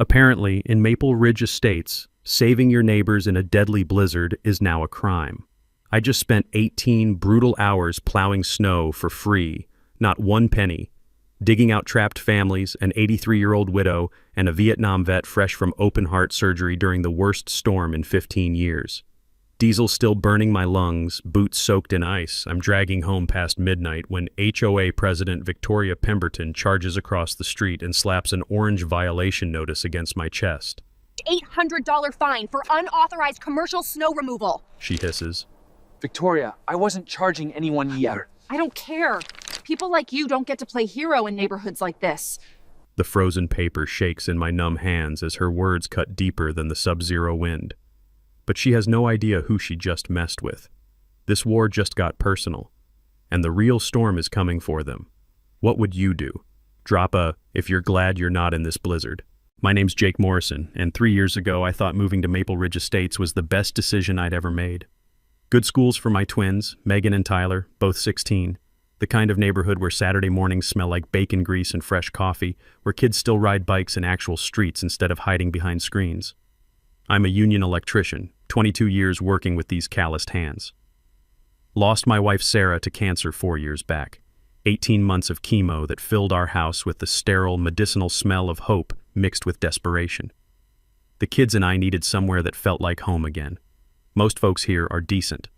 Apparently, in Maple Ridge Estates, saving your neighbors in a deadly blizzard is now a crime. I just spent 18 brutal hours plowing snow for free, not one penny, digging out trapped families, an 83-year-old widow, and a Vietnam vet fresh from open-heart surgery during the worst storm in 15 years. Diesel still burning my lungs, boots soaked in ice. I'm dragging home past midnight when HOA President Victoria Pemberton charges across the street and slaps an orange violation notice against my chest. $800 fine for unauthorized commercial snow removal, She hisses. Victoria, I wasn't charging anyone yet. I don't care. People like you don't get to play hero in neighborhoods like this. The frozen paper shakes in my numb hands as her words cut deeper than the sub-zero wind. But she has no idea who she just messed with. This war just got personal, and the real storm is coming for them. What would you do? Drop a, if you're glad you're not in this blizzard. My name's Jake Morrison, and 3 years ago I thought moving to Maple Ridge Estates was the best decision I'd ever made. Good schools for my twins, Megan and Tyler, both 16. The kind of neighborhood where Saturday mornings smell like bacon grease and fresh coffee, where kids still ride bikes in actual streets instead of hiding behind screens. I'm a union electrician, 22 years working with these calloused hands. Lost my wife Sarah to cancer 4 years back. 18 months of chemo that filled our house with the sterile, medicinal smell of hope mixed with desperation. The kids and I needed somewhere that felt like home again. Most folks here are decent.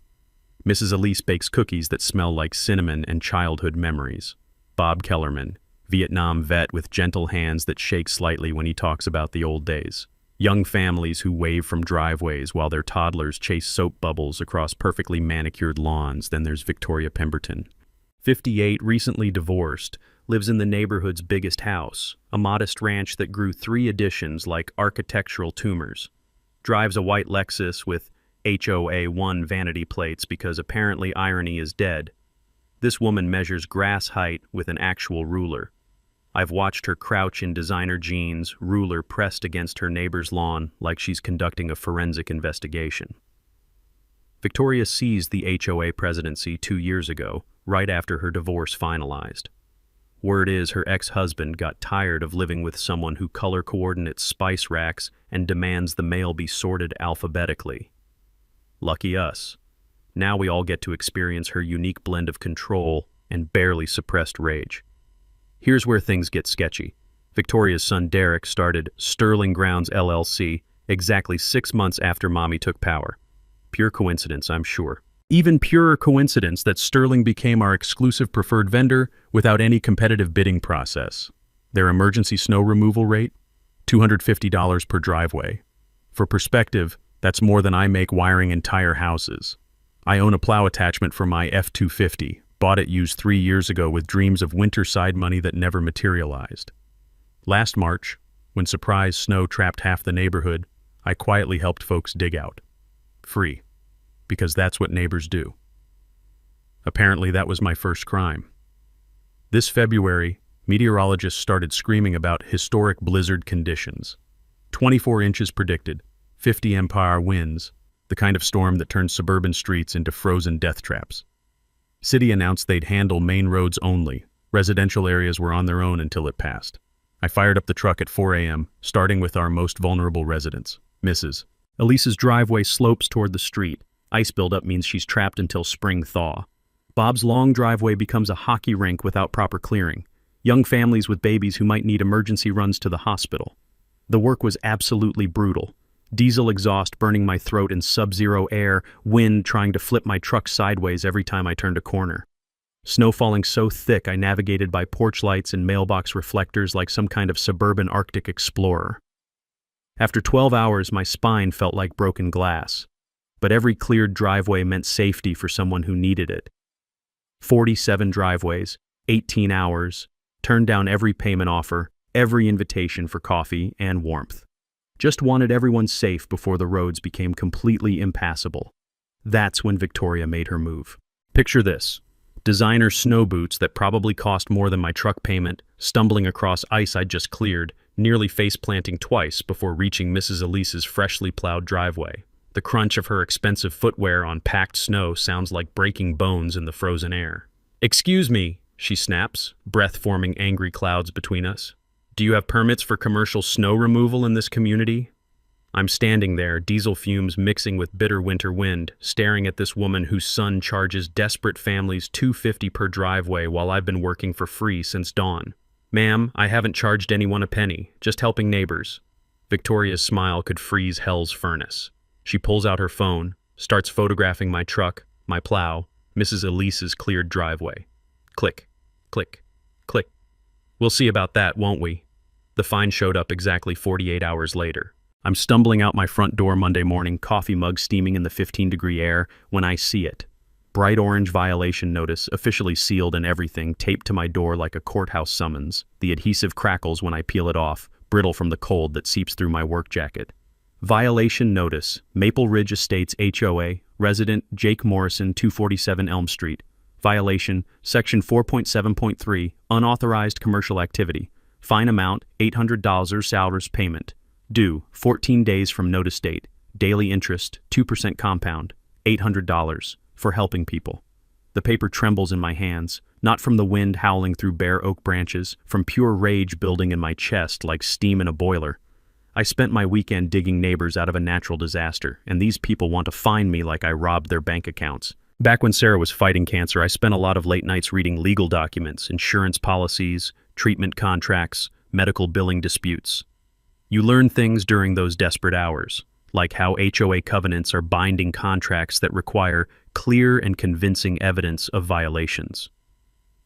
Mrs. Elise bakes cookies that smell like cinnamon and childhood memories. Bob Kellerman, Vietnam vet with gentle hands that shake slightly when he talks about the old days. Young families who wave from driveways while their toddlers chase soap bubbles across perfectly manicured lawns. Then there's Victoria Pemberton. 58, recently divorced, lives in the neighborhood's biggest house, a modest ranch that grew 3 additions like architectural tumors. Drives a white Lexus with HOA 1 vanity plates because apparently irony is dead. This woman measures grass height with an actual ruler. I've watched her crouch in designer jeans, ruler pressed against her neighbor's lawn like she's conducting a forensic investigation. Victoria seized the HOA presidency 2 years ago, right after her divorce finalized. Word is her ex-husband got tired of living with someone who color coordinates spice racks and demands the mail be sorted alphabetically. Lucky us. Now we all get to experience her unique blend of control and barely suppressed rage. Here's where things get sketchy. Victoria's son Derek started Sterling Grounds LLC exactly 6 months after Mommy took power. Pure coincidence, I'm sure. Even purer coincidence that Sterling became our exclusive preferred vendor without any competitive bidding process. Their emergency snow removal rate? $250 per driveway. For perspective, that's more than I make wiring entire houses. I own a plow attachment for my F-250, bought it used 3 years ago with dreams of winter side money that never materialized. Last March, when surprise snow trapped half the neighborhood, I quietly helped folks dig out. Free. Because that's what neighbors do. Apparently that was my first crime. This February, meteorologists started screaming about historic blizzard conditions. 24 inches predicted, 50 mph winds, the kind of storm that turns suburban streets into frozen death traps. City announced they'd handle main roads only. Residential areas were on their own until it passed. I fired up the truck at 4 a.m., starting with our most vulnerable residents, Mrs. Elise's driveway slopes toward the street. Ice buildup means she's trapped until spring thaw. Bob's long driveway becomes a hockey rink without proper clearing. Young families with babies who might need emergency runs to the hospital. The work was absolutely brutal. Diesel exhaust burning my throat in sub-zero air, wind trying to flip my truck sideways every time I turned a corner. Snow falling so thick I navigated by porch lights and mailbox reflectors like some kind of suburban Arctic explorer. After 12 hours, my spine felt like broken glass. But every cleared driveway meant safety for someone who needed it. 47 driveways, 18 hours, turned down every payment offer, every invitation for coffee and warmth. Just wanted everyone safe before the roads became completely impassable. That's when Victoria made her move. Picture this. Designer snow boots that probably cost more than my truck payment, stumbling across ice I'd just cleared, nearly face-planting twice before reaching Mrs. Elise's freshly plowed driveway. The crunch of her expensive footwear on packed snow sounds like breaking bones in the frozen air. "Excuse me," she snaps, breath forming angry clouds between us. Do you have permits for commercial snow removal in this community? I'm standing there, diesel fumes mixing with bitter winter wind, staring at this woman whose son charges desperate families $2.50 per driveway while I've been working for free since dawn. Ma'am, I haven't charged anyone a penny, just helping neighbors. Victoria's smile could freeze hell's furnace. She pulls out her phone, starts photographing my truck, my plow, Mrs. Elise's cleared driveway. Click, click, click. We'll see about that, won't we? The fine showed up exactly 48 hours later. I'm stumbling out my front door Monday morning, coffee mug steaming in the 15-degree air, when I see it. Bright orange violation notice, officially sealed and everything, taped to my door like a courthouse summons. The adhesive crackles when I peel it off, brittle from the cold that seeps through my work jacket. Violation notice, Maple Ridge Estates HOA, resident Jake Morrison, 247 Elm Street. Violation, Section 4.7.3, unauthorized commercial activity. Fine amount, $800 salaries payment. Due, 14 days from notice date. Daily interest, 2% compound, $800, for helping people. The paper trembles in my hands, not from the wind howling through bare oak branches, from pure rage building in my chest like steam in a boiler. I spent my weekend digging neighbors out of a natural disaster, and these people want to fine me like I robbed their bank accounts. Back when Sarah was fighting cancer, I spent a lot of late nights reading legal documents, insurance policies, treatment contracts, medical billing disputes. You learn things during those desperate hours, like how HOA covenants are binding contracts that require clear and convincing evidence of violations.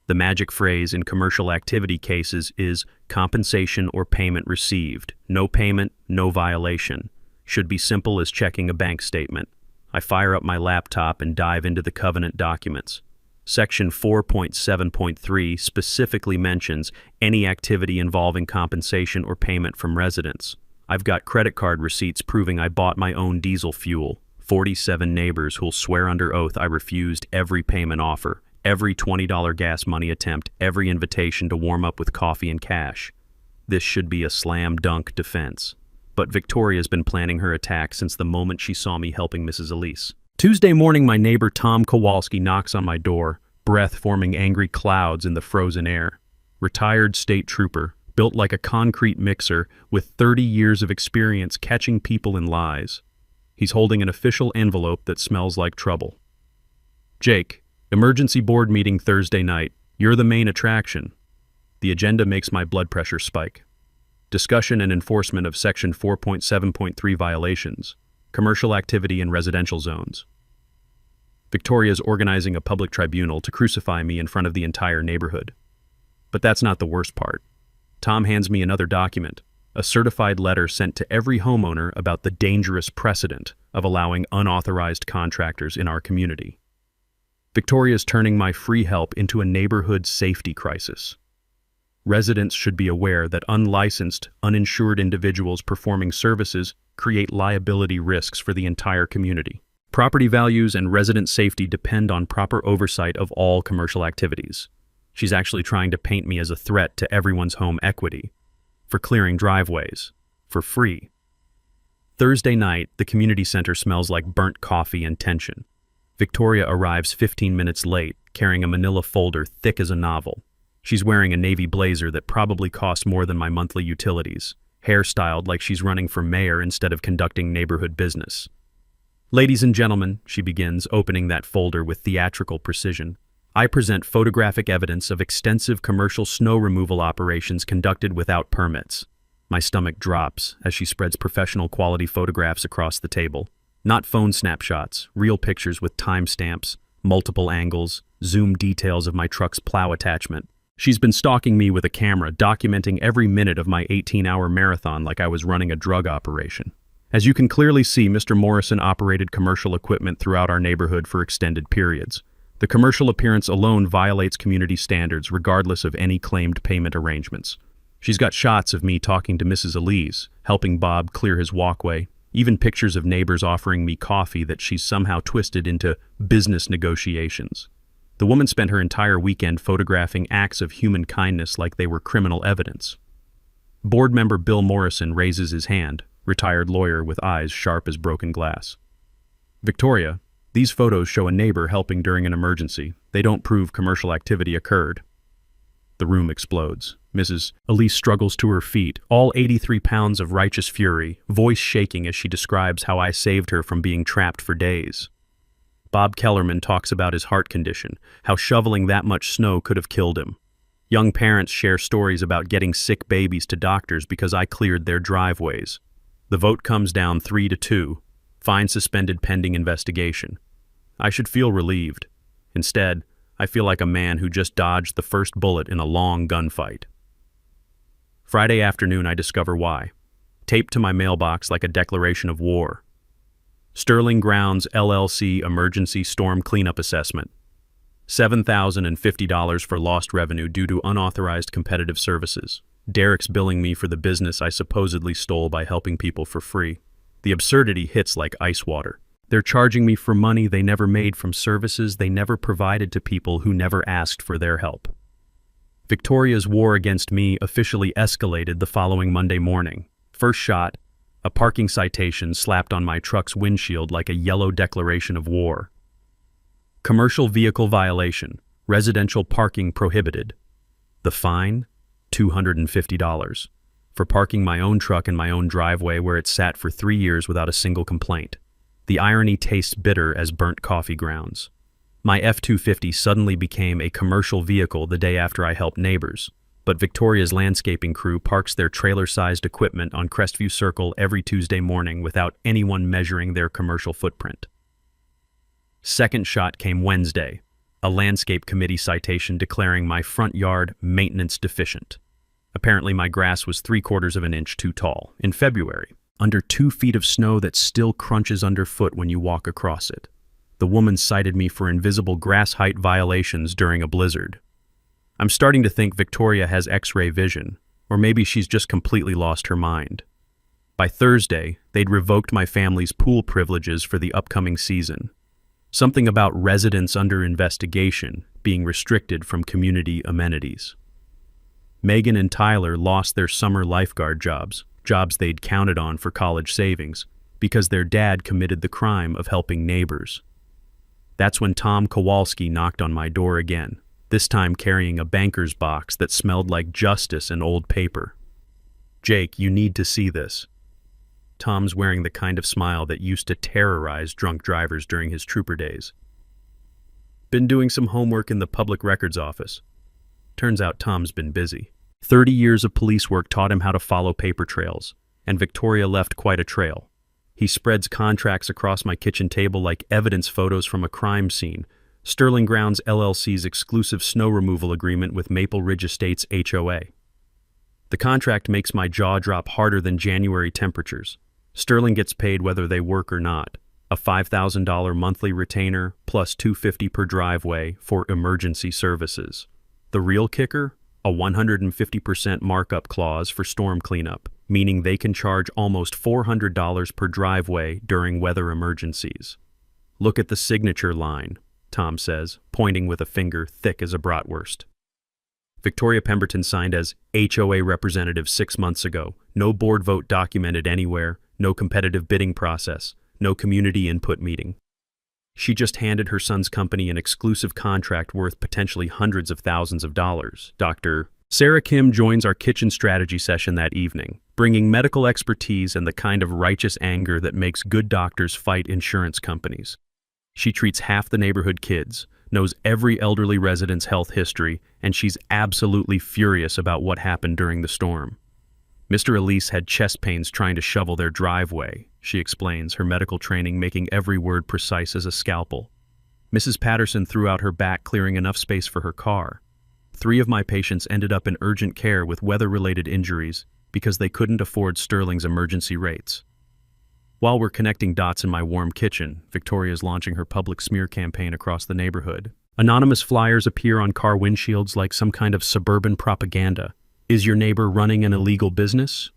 The magic phrase in commercial activity cases is compensation or payment received. No payment, no violation. Should be simple as checking a bank statement. I fire up my laptop and dive into the covenant documents. Section 4.7.3 specifically mentions any activity involving compensation or payment from residents. I've got credit card receipts proving I bought my own diesel fuel, 47 neighbors who'll swear under oath I refused every payment offer, every $20 gas money attempt, every invitation to warm up with coffee and cash. This should be a slam dunk defense. But Victoria's been planning her attack since the moment she saw me helping Mrs. Elise. Tuesday morning, my neighbor Tom Kowalski knocks on my door, breath forming angry clouds in the frozen air. Retired state trooper, built like a concrete mixer with 30 years of experience catching people in lies. He's holding an official envelope that smells like trouble. Jake, emergency board meeting Thursday night. You're the main attraction. The agenda makes my blood pressure spike. Discussion and enforcement of Section 4.7.3 violations. Commercial activity in residential zones. Victoria's organizing a public tribunal to crucify me in front of the entire neighborhood. But that's not the worst part. Tom hands me another document, a certified letter sent to every homeowner about the dangerous precedent of allowing unauthorized contractors in our community. Victoria's turning my free help into a neighborhood safety crisis. Residents should be aware that unlicensed, uninsured individuals performing services create liability risks for the entire community. Property values and resident safety depend on proper oversight of all commercial activities. She's actually trying to paint me as a threat to everyone's home equity, for clearing driveways, for free. Thursday night, the community center smells like burnt coffee and tension. Victoria arrives 15 minutes late, carrying a manila folder thick as a novel. She's wearing a navy blazer that probably cost more than my monthly utilities, hairstyled like she's running for mayor instead of conducting neighborhood business. Ladies and gentlemen, she begins, opening that folder with theatrical precision. I present photographic evidence of extensive commercial snow removal operations conducted without permits. My stomach drops as she spreads professional quality photographs across the table. Not phone snapshots, real pictures with timestamps, multiple angles, zoom details of my truck's plow attachment. She's been stalking me with a camera, documenting every minute of my 18-hour marathon like I was running a drug operation. As you can clearly see, Mr. Morrison operated commercial equipment throughout our neighborhood for extended periods. The commercial appearance alone violates community standards regardless of any claimed payment arrangements. She's got shots of me talking to Mrs. Elise, helping Bob clear his walkway, even pictures of neighbors offering me coffee that she's somehow twisted into business negotiations. The woman spent her entire weekend photographing acts of human kindness like they were criminal evidence. Board member Bill Morrison raises his hand, retired lawyer with eyes sharp as broken glass. Victoria, these photos show a neighbor helping during an emergency. They don't prove commercial activity occurred. The room explodes. Mrs. Elise struggles to her feet, all 83 pounds of righteous fury, voice shaking as she describes how I saved her from being trapped for days. Bob Kellerman talks about his heart condition, how shoveling that much snow could have killed him. Young parents share stories about getting sick babies to doctors because I cleared their driveways. The vote comes down 3-2, fine suspended pending investigation. I should feel relieved. Instead, I feel like a man who just dodged the first bullet in a long gunfight. Friday afternoon, I discover why. Taped to my mailbox like a declaration of war. Sterling Grounds LLC Emergency Storm Cleanup Assessment. $7,050 for lost revenue due to unauthorized competitive services. Derek's billing me for the business I supposedly stole by helping people for free. The absurdity hits like ice water. They're charging me for money they never made from services they never provided to people who never asked for their help. Victoria's war against me officially escalated the following Monday morning. First shot, a parking citation slapped on my truck's windshield like a yellow declaration of war. Commercial vehicle violation, residential parking prohibited. The fine? $250. For parking my own truck in my own driveway where it sat for 3 years without a single complaint. The irony tastes bitter as burnt coffee grounds. My F-250 suddenly became a commercial vehicle the day after I helped neighbors, but Victoria's landscaping crew parks their trailer-sized equipment on Crestview Circle every Tuesday morning without anyone measuring their commercial footprint. Second shot came Wednesday, a landscape committee citation declaring my front yard maintenance deficient. Apparently my grass was 3/4 of an inch too tall in February, under 2 feet of snow that still crunches underfoot when you walk across it. The woman cited me for invisible grass height violations during a blizzard. I'm starting to think Victoria has X-ray vision, or maybe she's just completely lost her mind. By Thursday, they'd revoked my family's pool privileges for the upcoming season. Something about residents under investigation being restricted from community amenities. Megan and Tyler lost their summer lifeguard jobs they'd counted on for college savings, because their dad committed the crime of helping neighbors. That's when Tom Kowalski knocked on my door again, this time carrying a banker's box that smelled like justice and old paper. "Jake, you need to see this." Tom's wearing the kind of smile that used to terrorize drunk drivers during his trooper days. "Been doing some homework in the public records office." Turns out Tom's been busy. 30 years of police work taught him how to follow paper trails, and Victoria left quite a trail. He spreads contracts across my kitchen table like evidence photos from a crime scene. Sterling Grounds LLC's exclusive snow removal agreement with Maple Ridge Estates HOA. The contract makes my jaw drop harder than January temperatures. Sterling gets paid whether they work or not. A $5,000 monthly retainer plus $250 per driveway for emergency services. The real kicker? A 150% markup clause for storm cleanup, meaning they can charge almost $400 per driveway during weather emergencies. "Look at the signature line," Tom says, pointing with a finger thick as a bratwurst. Victoria Pemberton signed as HOA representative 6 months ago. No board vote documented anywhere, no competitive bidding process, no community input meeting. She just handed her son's company an exclusive contract worth potentially hundreds of thousands of dollars. Dr. Sarah Kim joins our kitchen strategy session that evening, bringing medical expertise and the kind of righteous anger that makes good doctors fight insurance companies. She treats half the neighborhood kids, knows every elderly resident's health history, and she's absolutely furious about what happened during the storm. Mr. Elise had chest pains trying to shovel their driveway, she explains, her medical training making every word precise as a scalpel. Mrs. Patterson threw out her back, clearing enough space for her car. 3 of my patients ended up in urgent care with weather-related injuries because they couldn't afford Sterling's emergency rates. While we're connecting dots in my warm kitchen, Victoria's launching her public smear campaign across the neighborhood. Anonymous flyers appear on car windshields like some kind of suburban propaganda. Is your neighbor running an illegal business?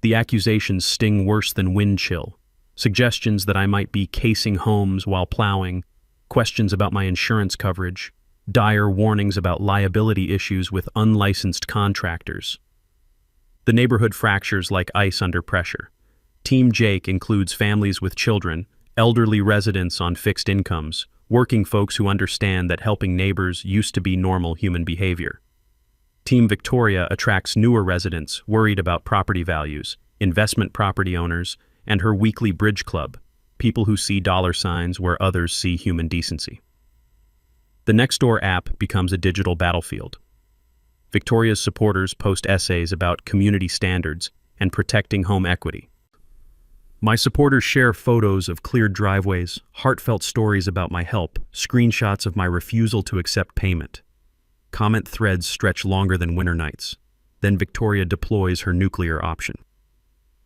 The accusations sting worse than wind chill. Suggestions that I might be casing homes while plowing, questions about my insurance coverage, dire warnings about liability issues with unlicensed contractors. The neighborhood fractures like ice under pressure. Team Jake includes families with children, elderly residents on fixed incomes, working folks who understand that helping neighbors used to be normal human behavior. Team Victoria attracts newer residents worried about property values, investment property owners, and her weekly bridge club, people who see dollar signs where others see human decency. The Nextdoor app becomes a digital battlefield. Victoria's supporters post essays about community standards and protecting home equity. My supporters share photos of cleared driveways, heartfelt stories about my help, screenshots of my refusal to accept payment. Comment threads stretch longer than winter nights. Then Victoria deploys her nuclear option.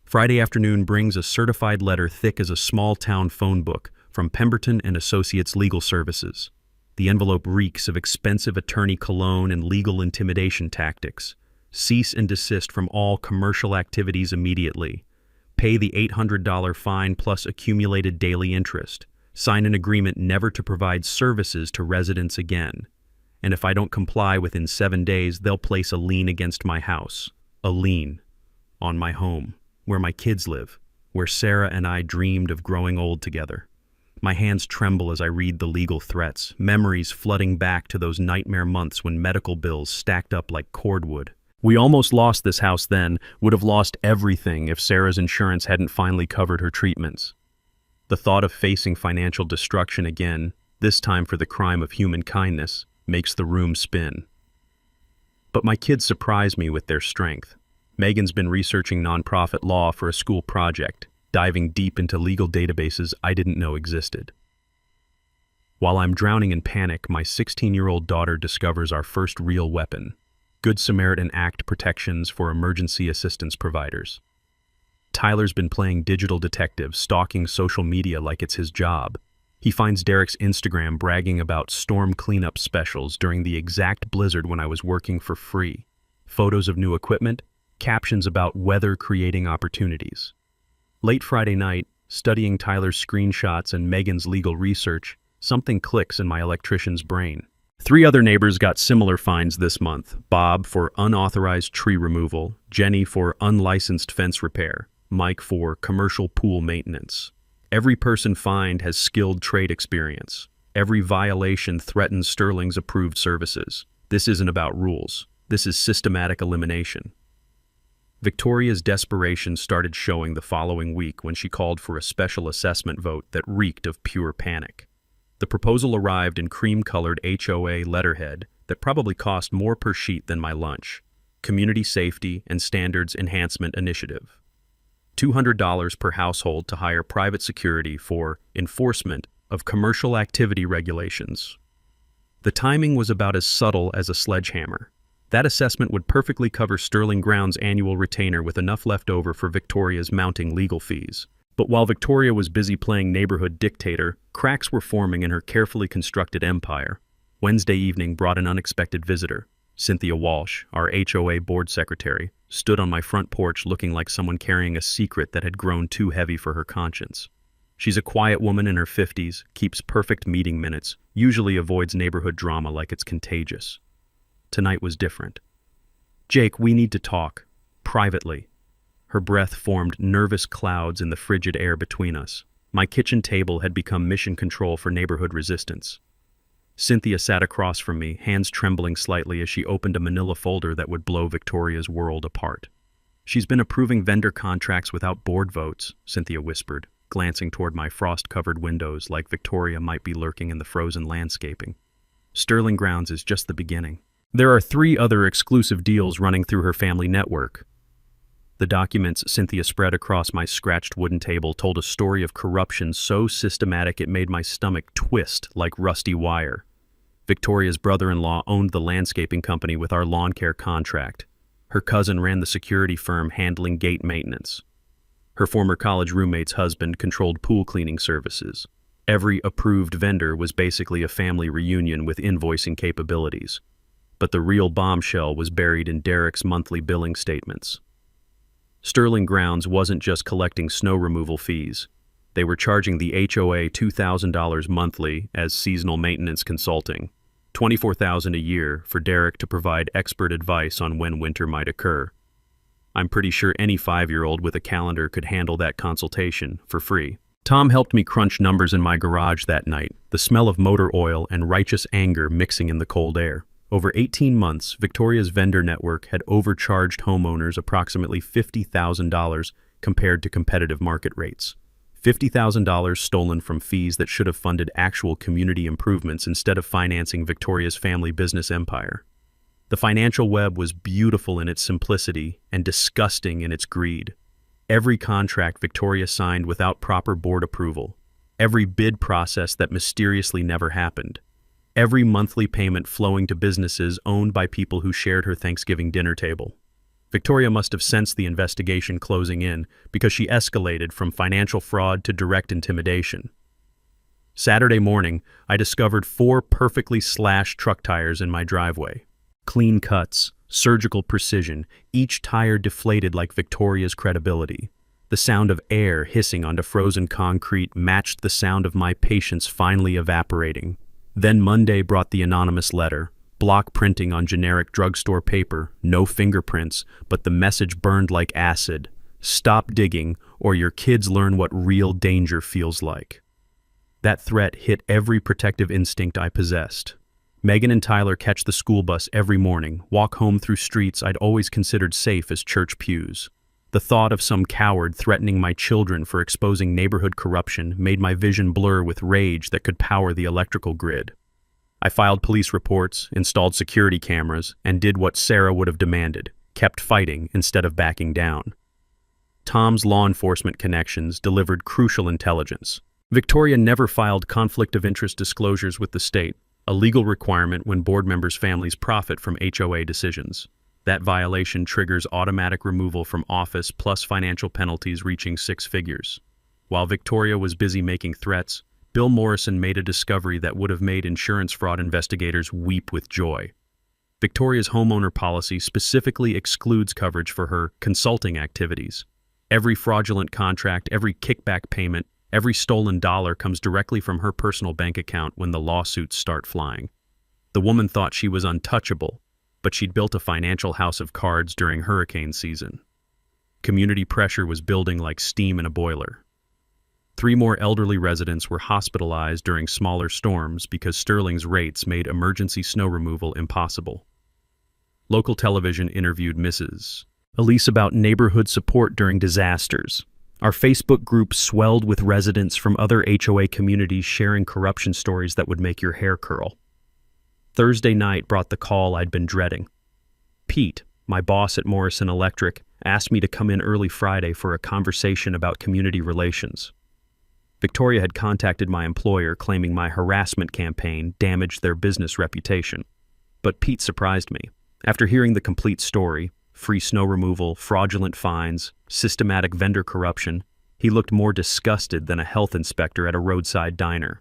Friday afternoon brings a certified letter thick as a small-town phone book from Pemberton and Associates Legal Services. The envelope reeks of expensive attorney cologne and legal intimidation tactics. Cease and desist from all commercial activities immediately. Pay the $800 fine plus accumulated daily interest. Sign an agreement never to provide services to residents again. And if I don't comply within 7 days, they'll place a lien against my house. A lien on my home, where my kids live, where Sarah and I dreamed of growing old together. My hands tremble as I read the legal threats, memories flooding back to those nightmare months when medical bills stacked up like cordwood. We almost lost this house then, would have lost everything if Sarah's insurance hadn't finally covered her treatments. The thought of facing financial destruction again, this time for the crime of human kindness, makes the room spin. But my kids surprise me with their strength. Megan's been researching nonprofit law for a school project, diving deep into legal databases I didn't know existed. While I'm drowning in panic, my 16-year-old daughter discovers our first real weapon: Good Samaritan Act protections for emergency assistance providers. Tyler's been playing digital detective, stalking social media like it's his job. He finds Derek's Instagram bragging about storm cleanup specials during the exact blizzard when I was working for free. Photos of new equipment, captions about weather creating opportunities. Late Friday night, studying Tyler's screenshots and Megan's legal research, something clicks in my electrician's brain. 3 other neighbors got similar fines this month: Bob for unauthorized tree removal, Jenny for unlicensed fence repair, Mike for commercial pool maintenance. Every person fined has skilled trade experience. Every violation threatens Sterling's approved services. This isn't about rules. This is systematic elimination. Victoria's desperation started showing the following week when she called for a special assessment vote that reeked of pure panic. The proposal arrived in cream-colored HOA letterhead that probably cost more per sheet than my lunch. Community Safety and Standards Enhancement Initiative. $200 per household to hire private security for enforcement of commercial activity regulations. The timing was about as subtle as a sledgehammer. That assessment would perfectly cover Sterling Ground's annual retainer with enough left over for Victoria's mounting legal fees. But while Victoria was busy playing neighborhood dictator, cracks were forming in her carefully constructed empire. Wednesday evening brought an unexpected visitor. Cynthia Walsh, our HOA board secretary, stood on my front porch looking like someone carrying a secret that had grown too heavy for her conscience. She's a quiet woman in her 50s, keeps perfect meeting minutes, usually avoids neighborhood drama like it's contagious. Tonight was different. "Jake, we need to talk. Privately." Her breath formed nervous clouds in the frigid air between us. My kitchen table had become mission control for neighborhood resistance. Cynthia sat across from me, hands trembling slightly as she opened a manila folder that would blow Victoria's world apart. "She's been approving vendor contracts without board votes," Cynthia whispered, glancing toward my frost-covered windows like Victoria might be lurking in the frozen landscaping. "Sterling Grounds is just the beginning. There are 3 other exclusive deals running through her family network." The documents Cynthia spread across my scratched wooden table told a story of corruption so systematic it made my stomach twist like rusty wire. Victoria's brother-in-law owned the landscaping company with our lawn care contract. Her cousin ran the security firm handling gate maintenance. Her former college roommate's husband controlled pool cleaning services. Every approved vendor was basically a family reunion with invoicing capabilities. But the real bombshell was buried in Derek's monthly billing statements. Sterling Grounds wasn't just collecting snow removal fees. They were charging the HOA $2,000 monthly as seasonal maintenance consulting, $24,000 a year for Derek to provide expert advice on when winter might occur. I'm pretty sure any 5-year-old with a calendar could handle that consultation for free. Tom helped me crunch numbers in my garage that night, the smell of motor oil and righteous anger mixing in the cold air. Over 18 months, Victoria's vendor network had overcharged homeowners approximately $50,000 compared to competitive market rates. $50,000 stolen from fees that should have funded actual community improvements instead of financing Victoria's family business empire. The financial web was beautiful in its simplicity and disgusting in its greed. Every contract Victoria signed without proper board approval. Every bid process that mysteriously never happened. Every monthly payment flowing to businesses owned by people who shared her Thanksgiving dinner table. Victoria must have sensed the investigation closing in because she escalated from financial fraud to direct intimidation. Saturday morning, I discovered 4 perfectly slashed truck tires in my driveway. Clean cuts, surgical precision, each tire deflated like Victoria's credibility. The sound of air hissing onto frozen concrete matched the sound of my patience finally evaporating. Then Monday brought the anonymous letter, block printing on generic drugstore paper, no fingerprints, but the message burned like acid. Stop digging, or your kids learn what real danger feels like. That threat hit every protective instinct I possessed. Megan and Tyler catch the school bus every morning, walk home through streets I'd always considered safe as church pews. The thought of some coward threatening my children for exposing neighborhood corruption made my vision blur with rage that could power the electrical grid. I filed police reports, installed security cameras, and did what Sarah would have demanded, kept fighting instead of backing down. Tom's law enforcement connections delivered crucial intelligence. Victoria never filed conflict of interest disclosures with the state, a legal requirement when board members' families profit from HOA decisions. That violation triggers automatic removal from office plus financial penalties reaching 6 figures. While Victoria was busy making threats, Bill Morrison made a discovery that would have made insurance fraud investigators weep with joy. Victoria's homeowner policy specifically excludes coverage for her consulting activities. Every fraudulent contract, every kickback payment, every stolen dollar comes directly from her personal bank account when the lawsuits start flying. The woman thought she was untouchable, but she'd built a financial house of cards during hurricane season. Community pressure was building like steam in a boiler. 3 more elderly residents were hospitalized during smaller storms because Sterling's rates made emergency snow removal impossible. Local television interviewed Mrs. Elise about neighborhood support during disasters. Our Facebook group swelled with residents from other HOA communities sharing corruption stories that would make your hair curl. Thursday night brought the call I'd been dreading. Pete, my boss at Morrison Electric, asked me to come in early Friday for a conversation about community relations. Victoria had contacted my employer claiming my harassment campaign damaged their business reputation. But Pete surprised me. After hearing the complete story, free snow removal, fraudulent fines, systematic vendor corruption, he looked more disgusted than a health inspector at a roadside diner.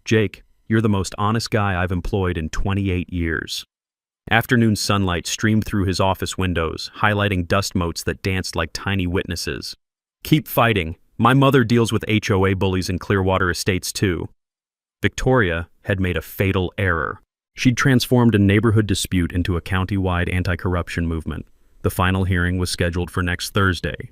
Jake, you're the most honest guy I've employed in 28 years. Afternoon sunlight streamed through his office windows, highlighting dust motes that danced like tiny witnesses. Keep fighting. My mother deals with HOA bullies in Clearwater Estates too. Victoria had made a fatal error. She'd transformed a neighborhood dispute into a county-wide anti-corruption movement. The final hearing was scheduled for next Thursday.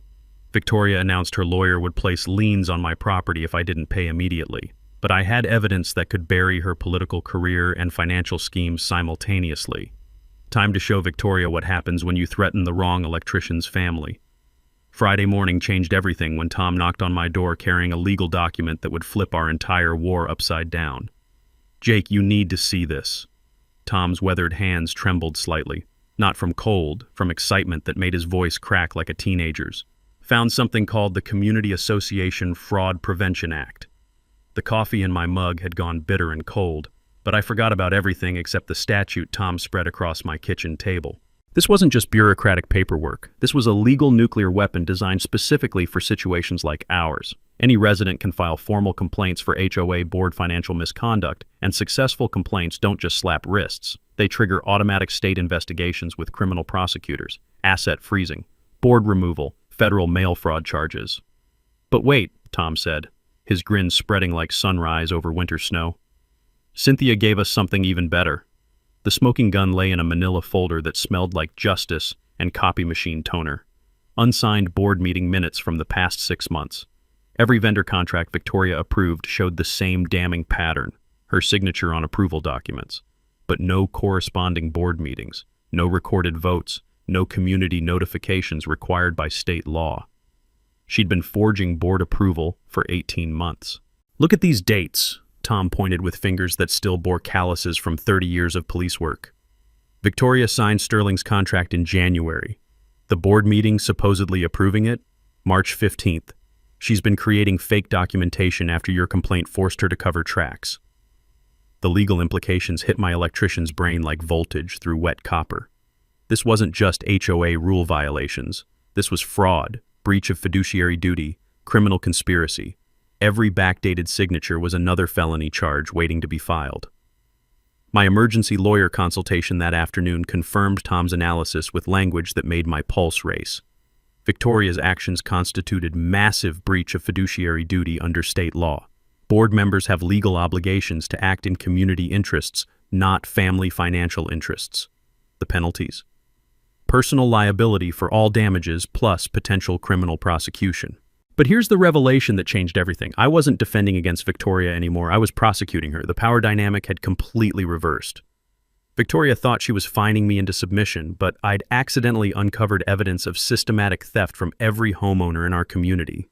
Victoria announced her lawyer would place liens on my property if I didn't pay immediately, but I had evidence that could bury her political career and financial schemes simultaneously. Time to show Victoria what happens when you threaten the wrong electrician's family. Friday morning changed everything when Tom knocked on my door carrying a legal document that would flip our entire war upside down. Jake, you need to see this. Tom's weathered hands trembled slightly. Not from cold, from excitement that made his voice crack like a teenager's. Found something called the Community Association Fraud Prevention Act. The coffee in my mug had gone bitter and cold, but I forgot about everything except the statute Tom spread across my kitchen table. This wasn't just bureaucratic paperwork. This was a legal nuclear weapon designed specifically for situations like ours. Any resident can file formal complaints for HOA board financial misconduct, and successful complaints don't just slap wrists. They trigger automatic state investigations with criminal prosecutors, asset freezing, board removal, federal mail fraud charges. But wait, Tom said, his grin spreading like sunrise over winter snow. Cynthia gave us something even better. The smoking gun lay in a manila folder that smelled like justice and copy machine toner. Unsigned board meeting minutes from the past 6 months. Every vendor contract Victoria approved showed the same damning pattern, her signature on approval documents. but no corresponding board meetings, no recorded votes, no community notifications required by state law. She'd been forging board approval for 18 months. "Look at these dates," Tom pointed with fingers that still bore calluses from 30 years of police work. Victoria signed Sterling's contract in January. The board meeting supposedly approving it, March 15th. She's been creating fake documentation after your complaint forced her to cover tracks. The legal implications hit my electrician's brain like voltage through wet copper. This wasn't just HOA rule violations. This was fraud, breach of fiduciary duty, criminal conspiracy. Every backdated signature was another felony charge waiting to be filed. My emergency lawyer consultation that afternoon confirmed Tom's analysis with language that made my pulse race. Victoria's actions constituted massive breach of fiduciary duty under state law. Board members have legal obligations to act in community interests, not family financial interests. The penalties: personal liability for all damages plus potential criminal prosecution. But here's the revelation that changed everything. I wasn't defending against Victoria anymore. I was prosecuting her. The power dynamic had completely reversed. Victoria thought she was fining me into submission, but I'd accidentally uncovered evidence of systematic theft from every homeowner in our community.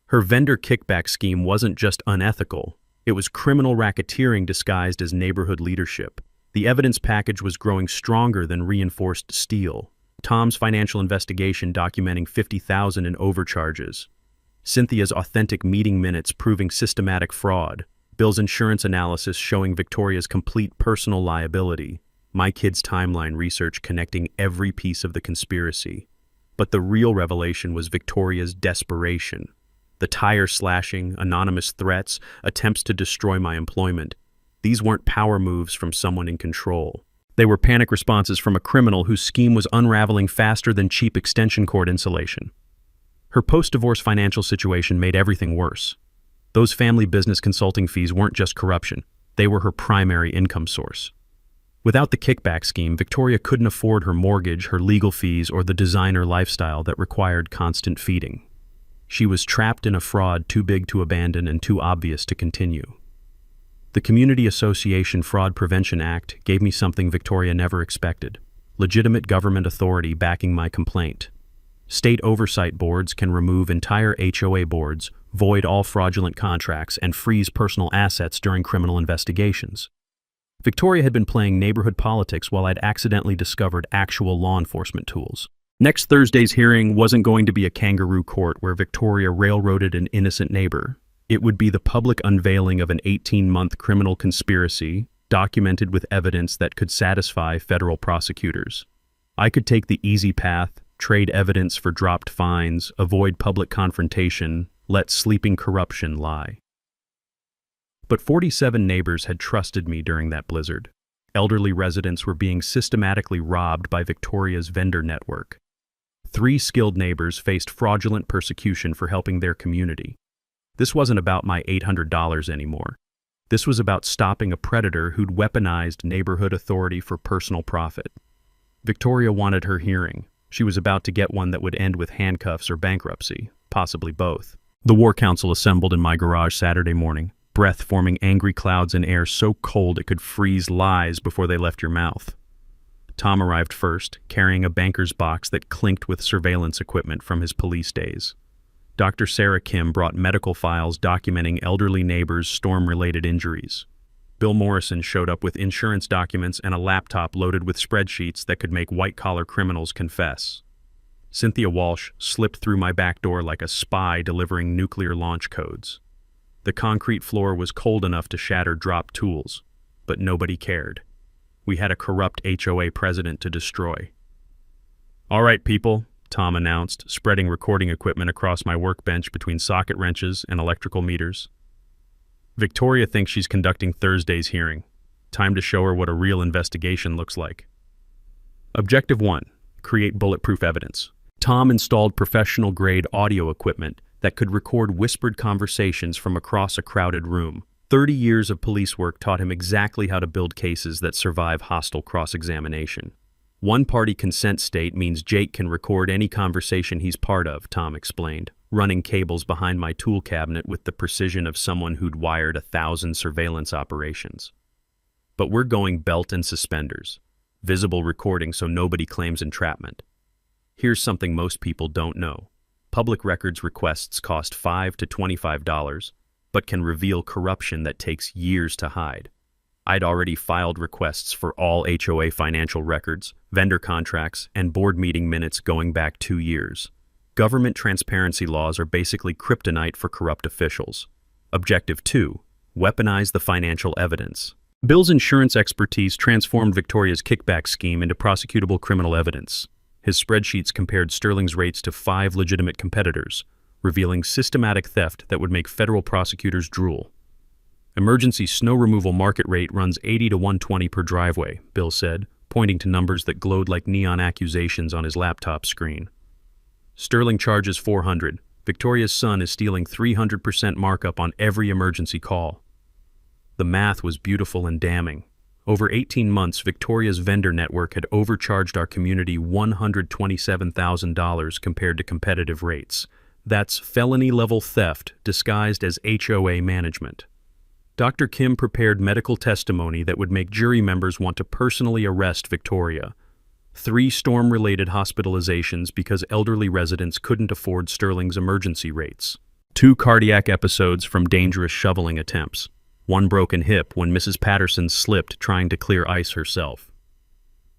Her vendor kickback scheme wasn't just unethical. It was criminal racketeering disguised as neighborhood leadership. The evidence package was growing stronger than reinforced steel. Tom's financial investigation documenting $50,000 in overcharges. Cynthia's authentic meeting minutes proving systematic fraud. Bill's insurance analysis showing Victoria's complete personal liability. My kid's timeline research connecting every piece of the conspiracy. But the real revelation was Victoria's desperation. The tire slashing, anonymous threats, attempts to destroy my employment. These weren't power moves from someone in control. They were panic responses from a criminal whose scheme was unraveling faster than cheap extension cord insulation. Her post-divorce financial situation made everything worse. Those family business consulting fees weren't just corruption. They were her primary income source. Without the kickback scheme, Victoria couldn't afford her mortgage, her legal fees, or the designer lifestyle that required constant feeding. She was trapped in a fraud too big to abandon and too obvious to continue. The Community Association Fraud Prevention Act gave me something Victoria never expected: legitimate government authority backing my complaint. State oversight boards can remove entire HOA boards, void all fraudulent contracts, and freeze personal assets during criminal investigations. Victoria had been playing neighborhood politics while I'd accidentally discovered actual law enforcement tools. Next Thursday's hearing wasn't going to be a kangaroo court where Victoria railroaded an innocent neighbor. It would be the public unveiling of an 18-month criminal conspiracy, documented with evidence that could satisfy federal prosecutors. I could take the easy path, trade evidence for dropped fines, avoid public confrontation, let sleeping corruption lie. But 47 neighbors had trusted me during that blizzard. Elderly residents were being systematically robbed by Victoria's vendor network. 3 skilled neighbors faced fraudulent persecution for helping their community. This wasn't about my $800 anymore. This was about stopping a predator who'd weaponized neighborhood authority for personal profit. Victoria wanted her hearing. She was about to get one that would end with handcuffs or bankruptcy, possibly both. The War Council assembled in my garage Saturday morning, breath forming angry clouds in air so cold it could freeze lies before they left your mouth. Tom arrived first, carrying a banker's box that clinked with surveillance equipment from his police days. Dr. Sarah Kim brought medical files documenting elderly neighbors' storm-related injuries. Bill Morrison showed up with insurance documents and a laptop loaded with spreadsheets that could make white-collar criminals confess. Cynthia Walsh slipped through my back door like a spy delivering nuclear launch codes. The concrete floor was cold enough to shatter drop tools, but nobody cared. We had a corrupt HOA president to destroy. "All right, people," Tom announced, spreading recording equipment across my workbench between socket wrenches and electrical meters. "Victoria thinks she's conducting Thursday's hearing. Time to show her what a real investigation looks like." Objective 1. Create bulletproof evidence. Tom installed professional-grade audio equipment that could record whispered conversations from across a crowded room. 30 years of police work taught him exactly how to build cases that survive hostile cross-examination. One-party consent state means Jake can record any conversation he's part of, Tom explained, running cables behind my tool cabinet with the precision of someone who'd wired 1,000 surveillance operations. But we're going belt and suspenders. Visible recording so nobody claims entrapment. Here's something most people don't know. Public records requests cost $5 to $25, but can reveal corruption that takes years to hide. I'd already filed requests for all HOA financial records, vendor contracts, and board meeting minutes going back 2 years. Government transparency laws are basically kryptonite for corrupt officials. Objective 2. Weaponize the financial evidence. Bill's insurance expertise transformed Victoria's kickback scheme into prosecutable criminal evidence. His spreadsheets compared Sterling's rates to 5 legitimate competitors, revealing systematic theft that would make federal prosecutors drool. Emergency snow removal market rate runs $80 to $120 per driveway, Bill said, pointing to numbers that glowed like neon accusations on his laptop screen. Sterling charges $400. Victoria's son is stealing 300% markup on every emergency call. The math was beautiful and damning. Over 18 months, Victoria's vendor network had overcharged our community $127,000 compared to competitive rates. That's felony-level theft disguised as HOA management. Dr. Kim prepared medical testimony that would make jury members want to personally arrest Victoria. 3 storm-related hospitalizations because elderly residents couldn't afford Sterling's emergency rates. 2 cardiac episodes from dangerous shoveling attempts. 1 broken hip when Mrs. Patterson slipped trying to clear ice herself.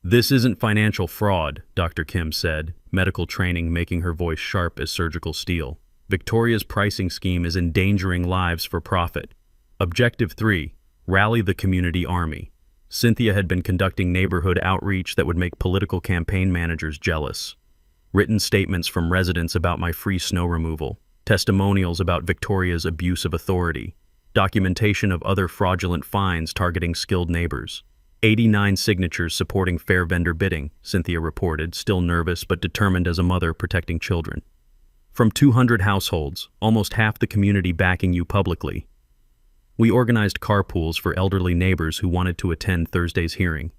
"This isn't financial fraud," Dr. Kim said, medical training making her voice sharp as surgical steel. "Victoria's pricing scheme is endangering lives for profit." Objective 3. Rally the community army. Cynthia had been conducting neighborhood outreach that would make political campaign managers jealous. Written statements from residents about my free snow removal, testimonials about Victoria's abuse of authority, documentation of other fraudulent fines targeting skilled neighbors. 89 signatures supporting fair vendor bidding, Cynthia reported, still nervous but determined as a mother protecting children. From 200 households, almost half the community backing you publicly. We organized carpools for elderly neighbors who wanted to attend Thursday's hearing.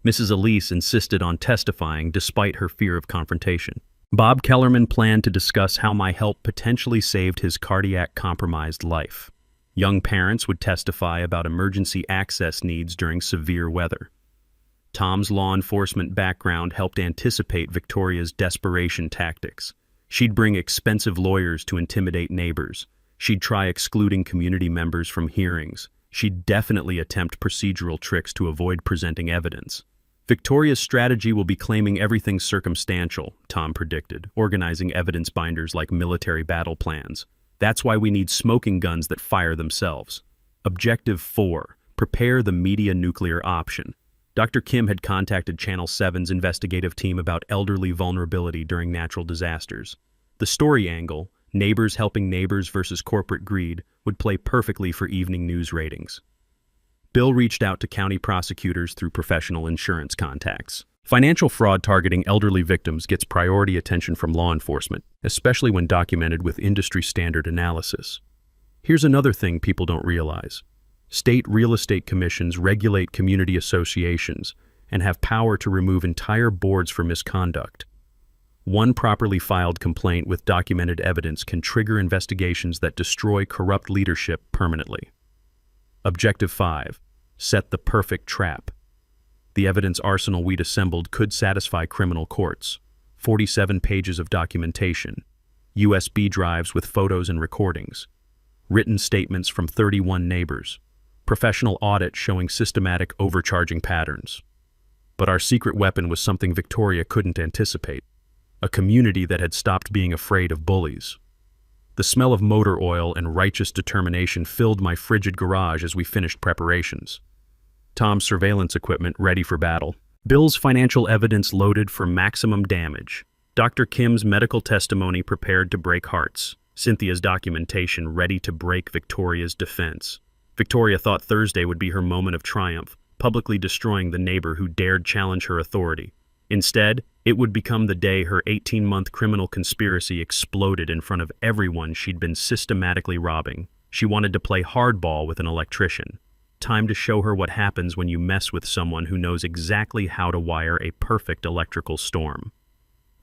Mrs. Elise insisted on testifying despite her fear of confrontation. Bob Kellerman planned to discuss how my help potentially saved his cardiac-compromised life. Young parents would testify about emergency access needs during severe weather. Tom's law enforcement background helped anticipate Victoria's desperation tactics. She'd bring expensive lawyers to intimidate neighbors. She'd try excluding community members from hearings. She'd definitely attempt procedural tricks to avoid presenting evidence. Victoria's strategy will be claiming everything circumstantial, Tom predicted, organizing evidence binders like military battle plans. That's why we need smoking guns that fire themselves. Objective 4. Prepare the media nuclear option. Dr. Kim had contacted Channel 7's investigative team about elderly vulnerability during natural disasters. The story angle, neighbors helping neighbors versus corporate greed, would play perfectly for evening news ratings. Bill reached out to county prosecutors through professional insurance contacts. Financial fraud targeting elderly victims gets priority attention from law enforcement, especially when documented with industry-standard analysis. Here's another thing people don't realize. State real estate commissions regulate community associations and have power to remove entire boards for misconduct. One properly filed complaint with documented evidence can trigger investigations that destroy corrupt leadership permanently. Objective 5. Set the perfect trap. The evidence arsenal we'd assembled could satisfy criminal courts. 47 pages of documentation, USB drives with photos and recordings, written statements from 31 neighbors, professional audit showing systematic overcharging patterns. But our secret weapon was something Victoria couldn't anticipate, a community that had stopped being afraid of bullies. The smell of motor oil and righteous determination filled my frigid garage as we finished preparations. Tom's surveillance equipment ready for battle. Bill's financial evidence loaded for maximum damage. Dr. Kim's medical testimony prepared to break hearts. Cynthia's documentation ready to break Victoria's defense. Victoria thought Thursday would be her moment of triumph, publicly destroying the neighbor who dared challenge her authority. Instead, it would become the day her 18-month criminal conspiracy exploded in front of everyone she'd been systematically robbing. She wanted to play hardball with an electrician. Time to show her what happens when you mess with someone who knows exactly how to wire a perfect electrical storm.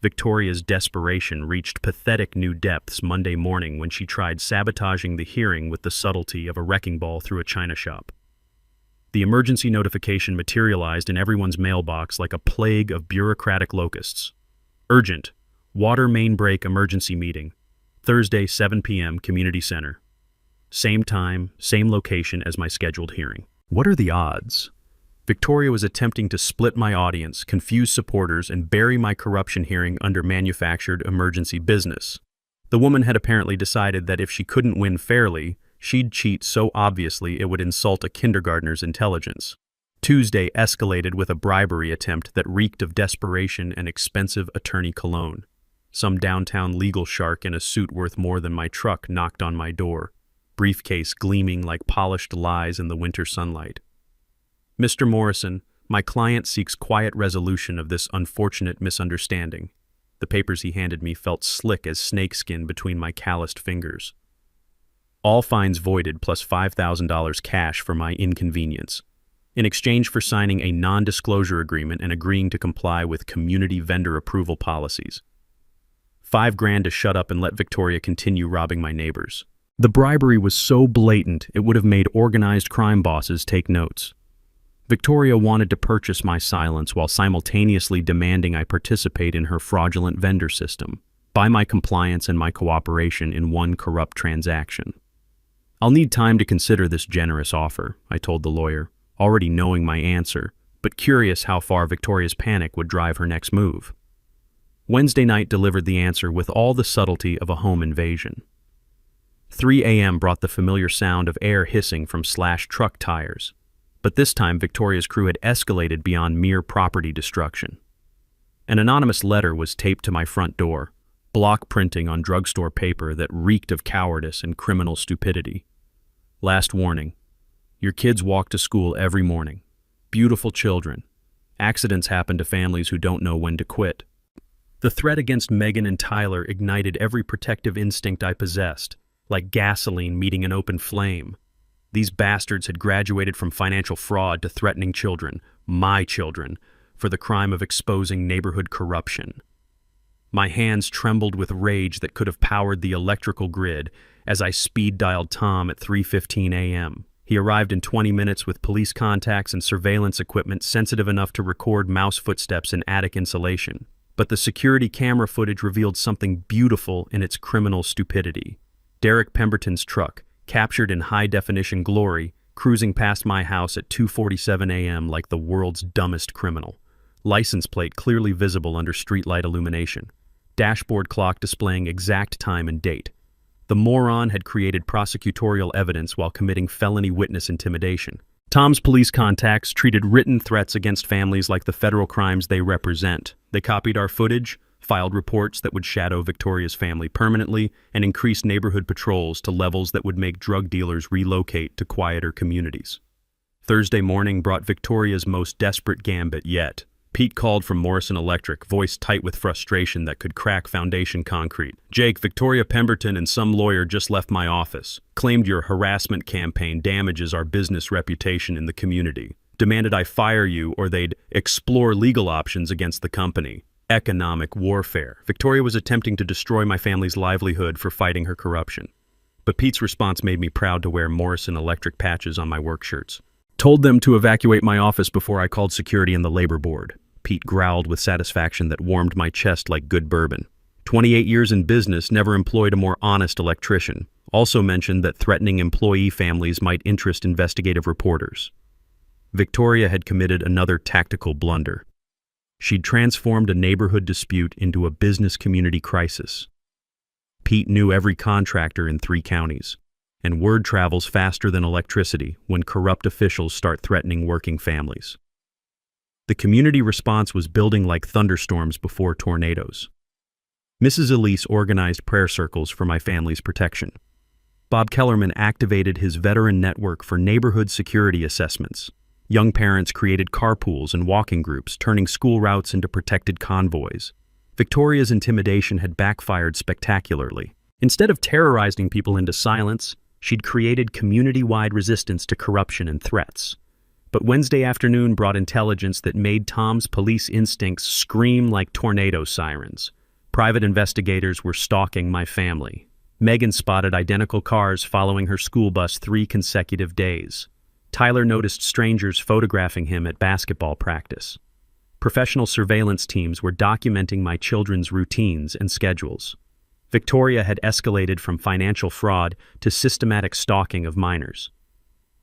Victoria's desperation reached pathetic new depths Monday morning when she tried sabotaging the hearing with the subtlety of a wrecking ball through a china shop. The emergency notification materialized in everyone's mailbox like a plague of bureaucratic locusts. Urgent. Water main break emergency meeting. Thursday, 7 p.m., Community Center. Same time, same location as my scheduled hearing. What are the odds? Victoria was attempting to split my audience, confuse supporters, and bury my corruption hearing under manufactured emergency business. The woman had apparently decided that if she couldn't win fairly, she'd cheat so obviously it would insult a kindergartner's intelligence. Tuesday escalated with a bribery attempt that reeked of desperation and expensive attorney cologne. Some downtown legal shark in a suit worth more than my truck knocked on my door, briefcase gleaming like polished lies in the winter sunlight. Mr. Morrison, my client seeks quiet resolution of this unfortunate misunderstanding. The papers he handed me felt slick as snakeskin between my calloused fingers. All fines voided plus $5,000 cash for my inconvenience, in exchange for signing a non-disclosure agreement and agreeing to comply with community vendor approval policies. $5,000 to shut up and let Victoria continue robbing my neighbors. The bribery was so blatant it would have made organized crime bosses take notes. Victoria wanted to purchase my silence while simultaneously demanding I participate in her fraudulent vendor system, buy my compliance and my cooperation in one corrupt transaction. I'll need time to consider this generous offer, I told the lawyer, already knowing my answer, but curious how far Victoria's panic would drive her next move. Wednesday night delivered the answer with all the subtlety of a home invasion. 3 a.m. brought the familiar sound of air hissing from slashed truck tires. But this time, Victoria's crew had escalated beyond mere property destruction. An anonymous letter was taped to my front door, block printing on drugstore paper that reeked of cowardice and criminal stupidity. Last warning. Your kids walk to school every morning. Beautiful children. Accidents happen to families who don't know when to quit. The threat against Megan and Tyler ignited every protective instinct I possessed, like gasoline meeting an open flame. These bastards had graduated from financial fraud to threatening children, my children, for the crime of exposing neighborhood corruption. My hands trembled with rage that could have powered the electrical grid as I speed-dialed Tom at 3:15 a.m. He arrived in 20 minutes with police contacts and surveillance equipment sensitive enough to record mouse footsteps in attic insulation. But the security camera footage revealed something beautiful in its criminal stupidity. Derek Pemberton's truck, captured in high-definition glory, cruising past my house at 2:47 a.m. like the world's dumbest criminal. License plate clearly visible under streetlight illumination. Dashboard clock displaying exact time and date. The moron had created prosecutorial evidence while committing felony witness intimidation. Tom's police contacts treated written threats against families like the federal crimes they represent. They copied our footage, filed reports that would shadow Victoria's family permanently, and increased neighborhood patrols to levels that would make drug dealers relocate to quieter communities. Thursday morning brought Victoria's most desperate gambit yet. Pete called from Morrison Electric, voice tight with frustration that could crack foundation concrete. Jake, Victoria Pemberton and some lawyer just left my office. Claimed your harassment campaign damages our business reputation in the community. Demanded I fire you or they'd explore legal options against the company. Economic warfare. Victoria was attempting to destroy my family's livelihood for fighting her corruption. But Pete's response made me proud to wear Morrison Electric patches on my work shirts. Told them to evacuate my office before I called security and the labor board. Pete growled with satisfaction that warmed my chest like good bourbon. 28 years in business, never employed a more honest electrician. Also mentioned that threatening employee families might interest investigative reporters. Victoria had committed another tactical blunder. She'd transformed a neighborhood dispute into a business community crisis. Pete knew every contractor in 3 counties, and word travels faster than electricity when corrupt officials start threatening working families. The community response was building like thunderstorms before tornadoes. Mrs. Elise organized prayer circles for my family's protection. Bob Kellerman activated his veteran network for neighborhood security assessments. Young parents created carpools and walking groups, turning school routes into protected convoys. Victoria's intimidation had backfired spectacularly. Instead of terrorizing people into silence, she'd created community-wide resistance to corruption and threats. But Wednesday afternoon brought intelligence that made Tom's police instincts scream like tornado sirens. Private investigators were stalking my family. Megan spotted identical cars following her school bus 3 consecutive days. Tyler noticed strangers photographing him at basketball practice. Professional surveillance teams were documenting my children's routines and schedules. Victoria had escalated from financial fraud to systematic stalking of minors.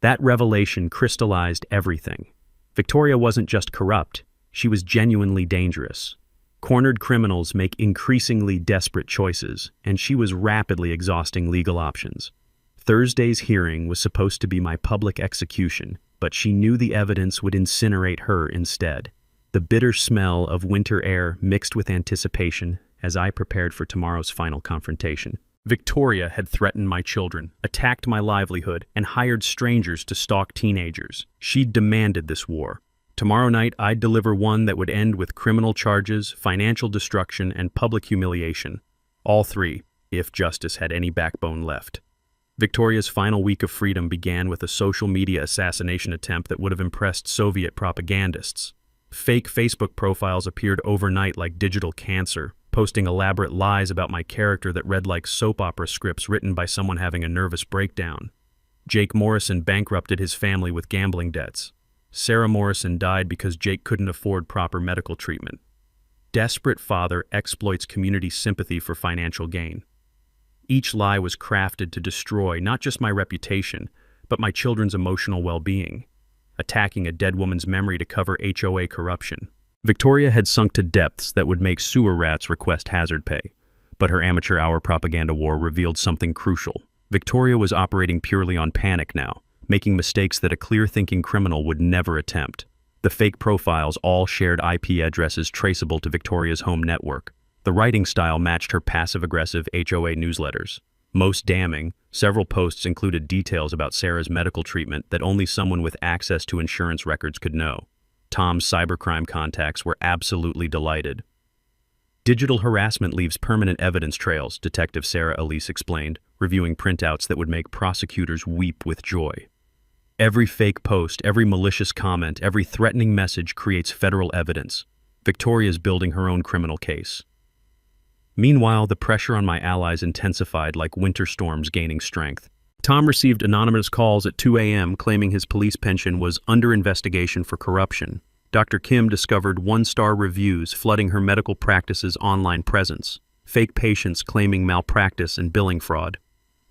That revelation crystallized everything. Victoria wasn't just corrupt, she was genuinely dangerous. Cornered criminals make increasingly desperate choices, and she was rapidly exhausting legal options. Thursday's hearing was supposed to be my public execution, but she knew the evidence would incinerate her instead. The bitter smell of winter air mixed with anticipation as I prepared for tomorrow's final confrontation. Victoria had threatened my children, attacked my livelihood, and hired strangers to stalk teenagers. She'd demanded this war. Tomorrow night, I'd deliver one that would end with criminal charges, financial destruction, and public humiliation. All three, if justice had any backbone left. Victoria's final week of freedom began with a social media assassination attempt that would have impressed Soviet propagandists. Fake Facebook profiles appeared overnight like digital cancer, posting elaborate lies about my character that read like soap opera scripts written by someone having a nervous breakdown. Jake Morrison bankrupted his family with gambling debts. Sarah Morrison died because Jake couldn't afford proper medical treatment. Desperate father exploits community sympathy for financial gain. Each lie was crafted to destroy not just my reputation, but my children's emotional well-being, attacking a dead woman's memory to cover HOA corruption. Victoria had sunk to depths that would make sewer rats request hazard pay, but her amateur hour propaganda war revealed something crucial. Victoria was operating purely on panic now, making mistakes that a clear-thinking criminal would never attempt. The fake profiles all shared IP addresses traceable to Victoria's home network. The writing style matched her passive-aggressive HOA newsletters. Most damning, several posts included details about Sarah's medical treatment that only someone with access to insurance records could know. Tom's cybercrime contacts were absolutely delighted. Digital harassment leaves permanent evidence trails, Detective Sarah Elise explained, reviewing printouts that would make prosecutors weep with joy. Every fake post, every malicious comment, every threatening message creates federal evidence. Victoria's building her own criminal case. Meanwhile, the pressure on my allies intensified like winter storms gaining strength. Tom received anonymous calls at 2 a.m. claiming his police pension was under investigation for corruption. Dr. Kim discovered one-star reviews flooding her medical practice's online presence. Fake patients claiming malpractice and billing fraud.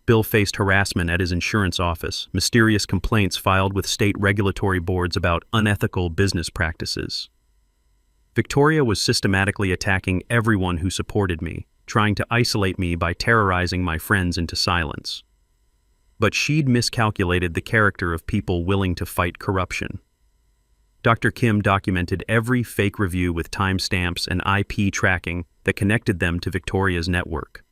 Bill faced harassment at his insurance office, mysterious complaints filed with state regulatory boards about unethical business practices. Victoria was systematically attacking everyone who supported me, trying to isolate me by terrorizing my friends into silence. But she'd miscalculated the character of people willing to fight corruption. Dr. Kim documented every fake review with timestamps and IP tracking that connected them to Victoria's network.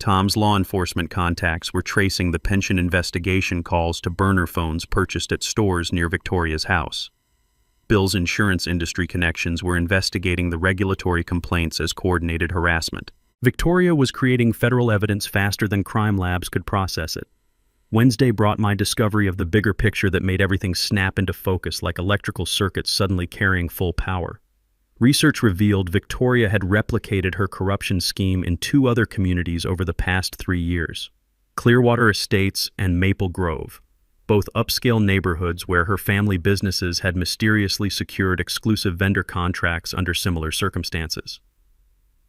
Tom's law enforcement contacts were tracing the pension investigation calls to burner phones purchased at stores near Victoria's house. Bill's insurance industry connections were investigating the regulatory complaints as coordinated harassment. Victoria was creating federal evidence faster than crime labs could process it. Wednesday brought my discovery of the bigger picture that made everything snap into focus like electrical circuits suddenly carrying full power. Research revealed Victoria had replicated her corruption scheme in 2 other communities over the past 3 years: Clearwater Estates and Maple Grove, both upscale neighborhoods where her family businesses had mysteriously secured exclusive vendor contracts under similar circumstances.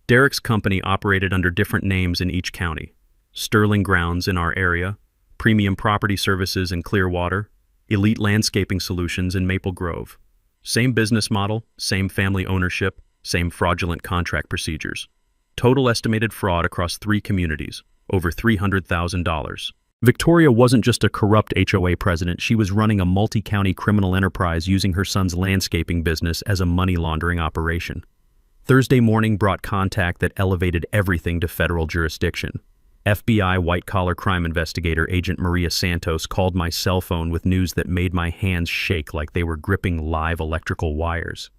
Derek's company operated under different names in each county: Sterling Grounds in our area, Premium Property Services in Clearwater, Elite Landscaping Solutions in Maple Grove. Same business model, same family ownership, same fraudulent contract procedures. Total estimated fraud across 3 communities, over $300,000. Victoria wasn't just a corrupt HOA president, she was running a multi-county criminal enterprise using her son's landscaping business as a money laundering operation. Thursday morning brought contact that elevated everything to federal jurisdiction. FBI white-collar crime investigator Agent Maria Santos called my cell phone with news that made my hands shake like they were gripping live electrical wires.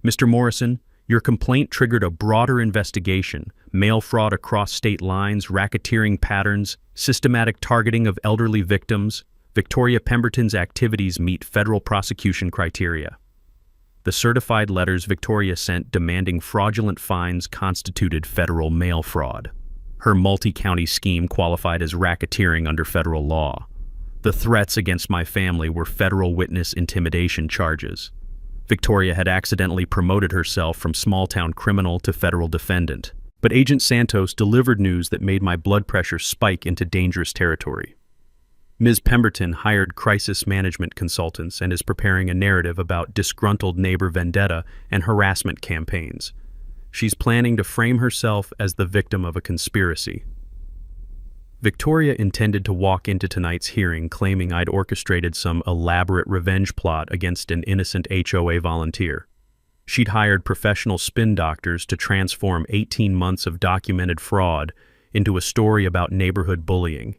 Mr. Morrison, your complaint triggered a broader investigation: mail fraud across state lines, racketeering patterns, systematic targeting of elderly victims. Victoria Pemberton's activities meet federal prosecution criteria. The certified letters Victoria sent demanding fraudulent fines constituted federal mail fraud. Her multi-county scheme qualified as racketeering under federal law. The threats against my family were federal witness intimidation charges. Victoria had accidentally promoted herself from small-town criminal to federal defendant. But Agent Santos delivered news that made my blood pressure spike into dangerous territory. Ms. Pemberton hired crisis management consultants and is preparing a narrative about disgruntled neighbor vendetta and harassment campaigns. She's planning to frame herself as the victim of a conspiracy. Victoria intended to walk into tonight's hearing claiming I'd orchestrated some elaborate revenge plot against an innocent HOA volunteer. She'd hired professional spin doctors to transform 18 months of documented fraud into a story about neighborhood bullying.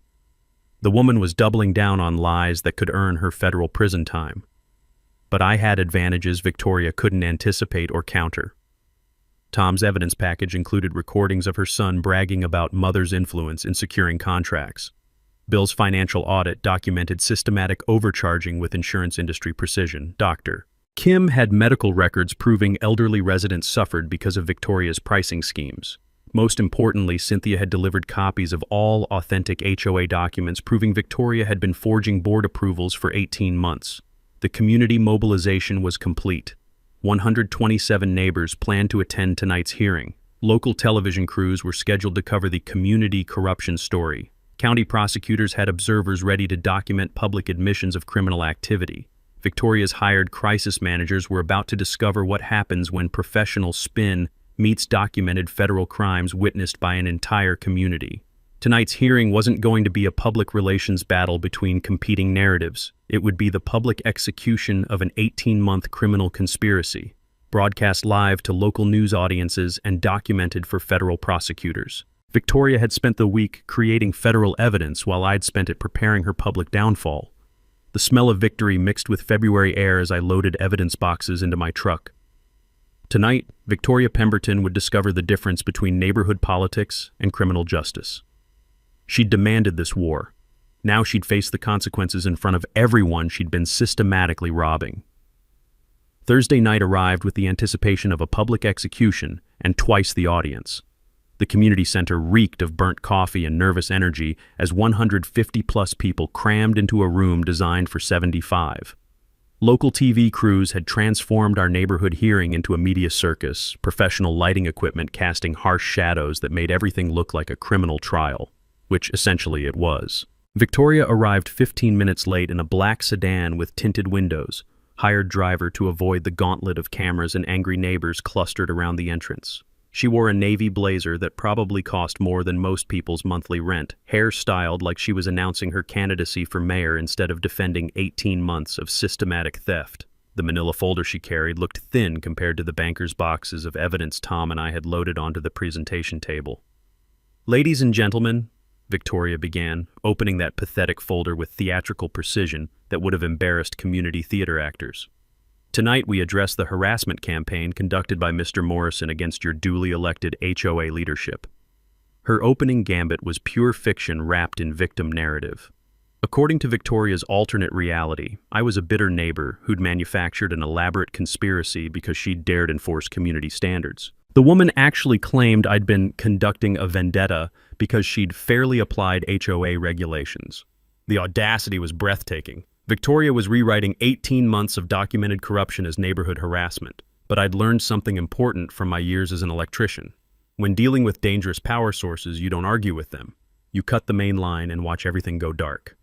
The woman was doubling down on lies that could earn her federal prison time. But I had advantages Victoria couldn't anticipate or counter. Tom's evidence package included recordings of her son bragging about mother's influence in securing contracts. Bill's financial audit documented systematic overcharging with insurance industry precision. Dr. Kim had medical records proving elderly residents suffered because of Victoria's pricing schemes. Most importantly, Cynthia had delivered copies of all authentic HOA documents proving Victoria had been forging board approvals for 18 months. The community mobilization was complete. 127 neighbors planned to attend tonight's hearing. Local television crews were scheduled to cover the community corruption story. County prosecutors had observers ready to document public admissions of criminal activity. Victoria's hired crisis managers were about to discover what happens when professional spin meets documented federal crimes witnessed by an entire community. Tonight's hearing wasn't going to be a public relations battle between competing narratives. It would be the public execution of an 18-month criminal conspiracy, broadcast live to local news audiences and documented for federal prosecutors. Victoria had spent the week creating federal evidence while I'd spent it preparing her public downfall. The smell of victory mixed with February air as I loaded evidence boxes into my truck. Tonight, Victoria Pemberton would discover the difference between neighborhood politics and criminal justice. She'd demanded this war. Now she'd face the consequences in front of everyone she'd been systematically robbing. Thursday night arrived with the anticipation of a public execution and twice the audience. The community center reeked of burnt coffee and nervous energy as 150-plus people crammed into a room designed for 75. Local TV crews had transformed our neighborhood hearing into a media circus, professional lighting equipment casting harsh shadows that made everything look like a criminal trial, which essentially it was. Victoria arrived 15 minutes late in a black sedan with tinted windows, hired driver to avoid the gauntlet of cameras and angry neighbors clustered around the entrance. She wore a navy blazer that probably cost more than most people's monthly rent, hair styled like she was announcing her candidacy for mayor instead of defending 18 months of systematic theft. The manila folder she carried looked thin compared to the banker's boxes of evidence Tom and I had loaded onto the presentation table. "Ladies and gentlemen," Victoria began, opening that pathetic folder with theatrical precision that would have embarrassed community theater actors. "Tonight we address the harassment campaign conducted by Mr. Morrison against your duly elected HOA leadership." Her opening gambit was pure fiction wrapped in victim narrative. According to Victoria's alternate reality, I was a bitter neighbor who'd manufactured an elaborate conspiracy because she'd dared enforce community standards. The woman actually claimed I'd been conducting a vendetta because she'd fairly applied HOA regulations. The audacity was breathtaking. Victoria was rewriting 18 months of documented corruption as neighborhood harassment, but I'd learned something important from my years as an electrician. When dealing with dangerous power sources, you don't argue with them. You cut the main line and watch everything go dark.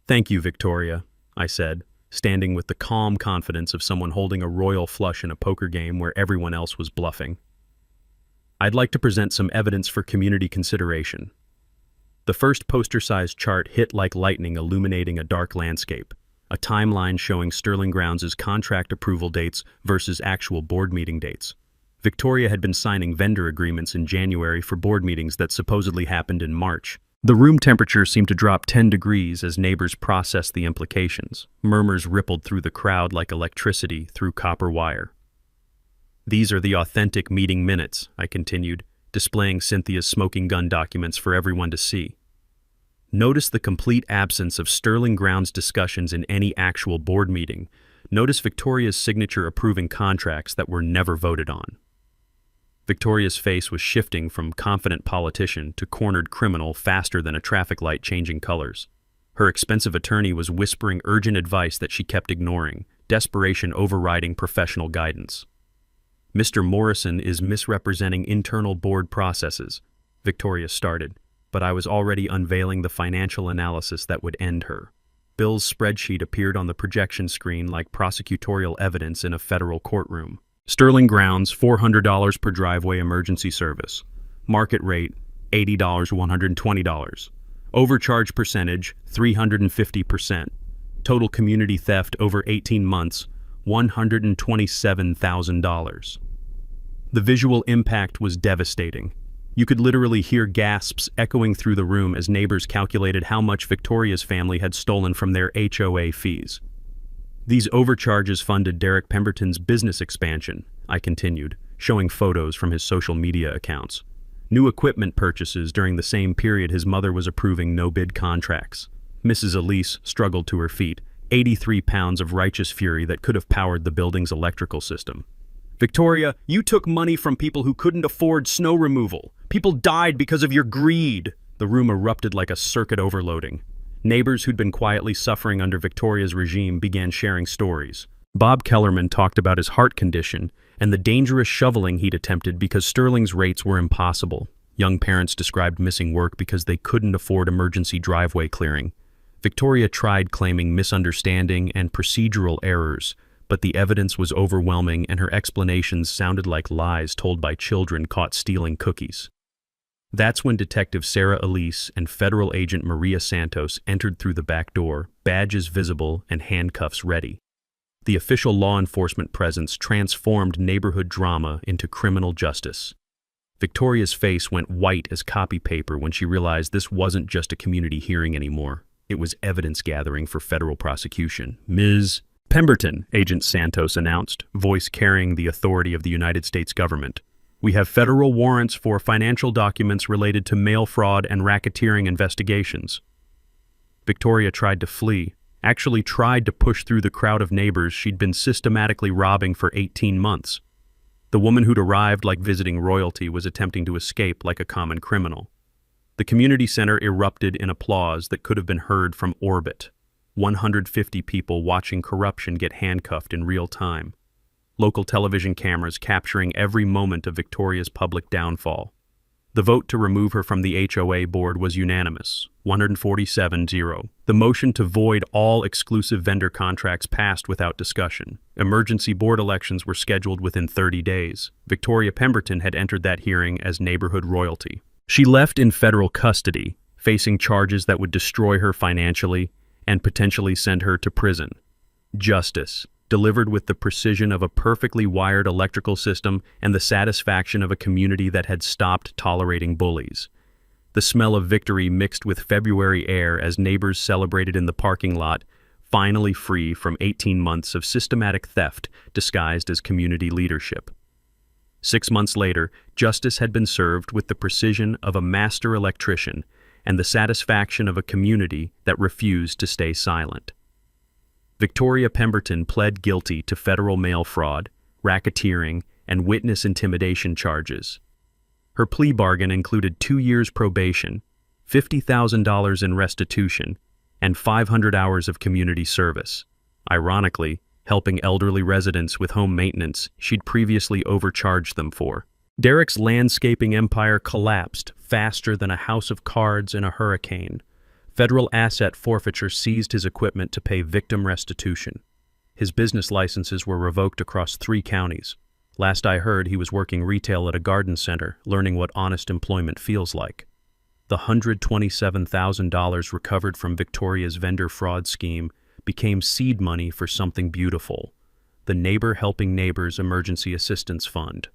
"Thank you, Victoria," I said, standing with the calm confidence of someone holding a royal flush in a poker game where everyone else was bluffing. "I'd like to present some evidence for community consideration." The first poster-sized chart hit like lightning, illuminating a dark landscape, a timeline showing Sterling Grounds' contract approval dates versus actual board meeting dates. Victoria had been signing vendor agreements in January for board meetings that supposedly happened in March. The room temperature seemed to drop 10 degrees as neighbors processed the implications. Murmurs rippled through the crowd like electricity through copper wire. "These are the authentic meeting minutes," I continued, displaying Cynthia's smoking gun documents for everyone to see. Notice the complete absence of Sterling Grounds discussions in any actual board meeting. Notice Victoria's signature approving contracts that were never voted on. Victoria's face was shifting from confident politician to cornered criminal faster than a traffic light changing colors. Her expensive attorney was whispering urgent advice that she kept ignoring, desperation overriding professional guidance. "Mr. Morrison is misrepresenting internal board processes," Victoria started, but I was already unveiling the financial analysis that would end her. Bill's spreadsheet appeared on the projection screen like prosecutorial evidence in a federal courtroom. Sterling grounds, $400 per driveway emergency service. Market rate, $80, $120. Overcharge percentage, 350%. Total community theft over 18 months, $127,000. The visual impact was devastating. You could literally hear gasps echoing through the room as neighbors calculated how much Victoria's family had stolen from their HOA fees. "These overcharges funded Derek Pemberton's business expansion," I continued, showing photos from his social media accounts. "New equipment purchases during the same period his mother was approving no-bid contracts." Mrs. Elise struggled to her feet, 83 pounds of righteous fury that could have powered the building's electrical system. "Victoria, you took money from people who couldn't afford snow removal. People died because of your greed." The room erupted like a circuit overloading. Neighbors who'd been quietly suffering under Victoria's regime began sharing stories. Bob Kellerman talked about his heart condition and the dangerous shoveling he'd attempted because Sterling's rates were impossible. Young parents described missing work because they couldn't afford emergency driveway clearing. Victoria tried claiming misunderstanding and procedural errors, but the evidence was overwhelming and her explanations sounded like lies told by children caught stealing cookies. That's when Detective Sarah Elise and Federal Agent Maria Santos entered through the back door, badges visible and handcuffs ready. The official law enforcement presence transformed neighborhood drama into criminal justice. Victoria's face went white as copy paper when she realized this wasn't just a community hearing anymore. It was evidence gathering for federal prosecution. "Ms. Pemberton," Agent Santos announced, voice carrying the authority of the United States government. "We have federal warrants for financial documents related to mail fraud and racketeering investigations." Victoria tried to flee, actually tried to push through the crowd of neighbors she'd been systematically robbing for 18 months. The woman who'd arrived like visiting royalty was attempting to escape like a common criminal. The community center erupted in applause that could have been heard from orbit. 150 people watching corruption get handcuffed in real time. Local television cameras capturing every moment of Victoria's public downfall. The vote to remove her from the HOA board was unanimous, 147-0. The motion to void all exclusive vendor contracts passed without discussion. Emergency board elections were scheduled within 30 days. Victoria Pemberton had entered that hearing as neighborhood royalty. She left in federal custody, facing charges that would destroy her financially and potentially send her to prison. Justice, delivered with the precision of a perfectly wired electrical system and the satisfaction of a community that had stopped tolerating bullies. The smell of victory mixed with February air as neighbors celebrated in the parking lot, finally free from 18 months of systematic theft disguised as community leadership. 6 months later, justice had been served with the precision of a master electrician and the satisfaction of a community that refused to stay silent. Victoria Pemberton pled guilty to federal mail fraud, racketeering, and witness intimidation charges. Her plea bargain included 2 years probation, $50,000 in restitution, and 500 hours of community service. Ironically, helping elderly residents with home maintenance she'd previously overcharged them for. Derek's landscaping empire collapsed faster than a house of cards in a hurricane. Federal asset forfeiture seized his equipment to pay victim restitution. His business licenses were revoked across 3 counties. Last I heard, he was working retail at a garden center, learning what honest employment feels like. The $127,000 recovered from Victoria's vendor fraud scheme became seed money for something beautiful, the Neighbor Helping Neighbors Emergency Assistance Fund.